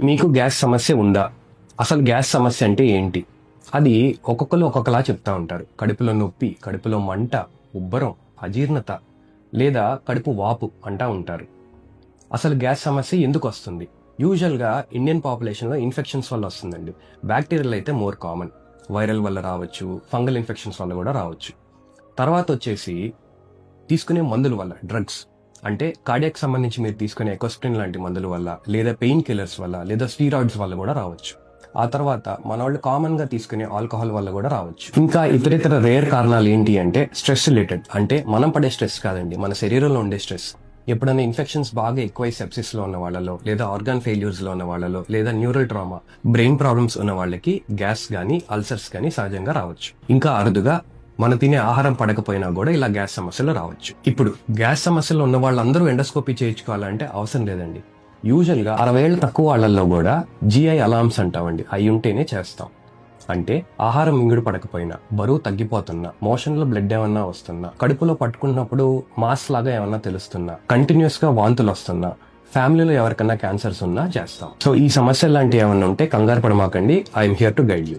మీకు గ్యాస్ సమస్య ఉందా? అసలు గ్యాస్ సమస్య అంటే ఏంటి? అది ఒక్కొక్కరు ఒక్కొక్కలా చెప్తా ఉంటారు. కడుపులో నొప్పి, కడుపులో మంట, ఉబ్బరం, అజీర్ణత లేదా కడుపు వాపు అంటా ఉంటారు. అసలు గ్యాస్ సమస్య ఎందుకు వస్తుంది? యూజువల్గా ఇండియన్ పాపులేషన్లో ఇన్ఫెక్షన్స్ వల్ల వస్తుందండి. బ్యాక్టీరియల్ అయితే మోర్ కామన్. వైరల్ వల్ల రావచ్చు, ఫంగల్ ఇన్ఫెక్షన్స్ వల్ల కూడా రావచ్చు. తర్వాత వచ్చేసి తీసుకునే మందుల వల్ల, డ్రగ్స్ అంటే కార్డియాక్ సంబంధించి మీరు తీసుకునే ఎకోస్ప్రిన్ లాంటి మందుల వల్ల, లేదా పెయిన్ కిల్లర్స్ వల్ల, లేదా స్టీరాయిడ్స్ వల్ల కూడా రావచ్చు. ఆ తర్వాత మన వాళ్ళు కామన్ గా తీసుకునే ఆల్కహాల్ వల్ల కూడా రావచ్చు. ఇంకా ఇతరితర రేర్ కారణాలు ఏంటి అంటే స్ట్రెస్ రిలేటెడ్. అంటే మనం పడే స్ట్రెస్ కాదండి, మన శరీరంలో ఉండే స్ట్రెస్. ఎప్పుడైనా ఇన్ఫెక్షన్స్ బాగా ఎక్కువై సెప్సిస్ లో ఉన్న వాళ్ళలో, లేదా ఆర్గాన్ ఫెయిల్యూర్స్ లో ఉన్న వాళ్ళలో, లేదా న్యూరల్ ట్రామా, బ్రెయిన్ ప్రాబ్లమ్స్ ఉన్న వాళ్ళకి గ్యాస్ గానీ అల్సర్స్ గానీ సహజంగా రావచ్చు. ఇంకా అరుదుగా మనం తినే ఆహారం పడకపోయినా కూడా ఇలా గ్యాస్ సమస్యలు రావచ్చు. ఇప్పుడు గ్యాస్ సమస్యలు ఉన్న వాళ్ళందరూ ఎండోస్కోపీ చేయించుకోవాలంటే అవసరం లేదండి. యూజువల్ గా 60 ఏళ్ళు తక్కువ వాళ్ళల్లో కూడా GI అలార్మ్స్ అంటామండి, అవి ఉంటేనే చేస్తాం. అంటే ఆహారం మింగుడు పడకపోయినా, బరువు తగ్గిపోతున్నా, మోషన్ లో బ్లడ్ ఏమన్నా వస్తున్నా, కడుపులో పట్టుకున్నప్పుడు మాస్ లాగా ఏమన్నా తెలుస్తున్నా, కంటిన్యూస్ గా వాంతులు వస్తున్నా, ఫ్యామిలీలో ఎవరికన్నా క్యాన్సర్స్ ఉన్నా చేస్తాం. సో ఈ సమస్యలు లాంటివి ఏమన్నా ఉంటే కంగారు పడమాకండి. I'm here to guide you.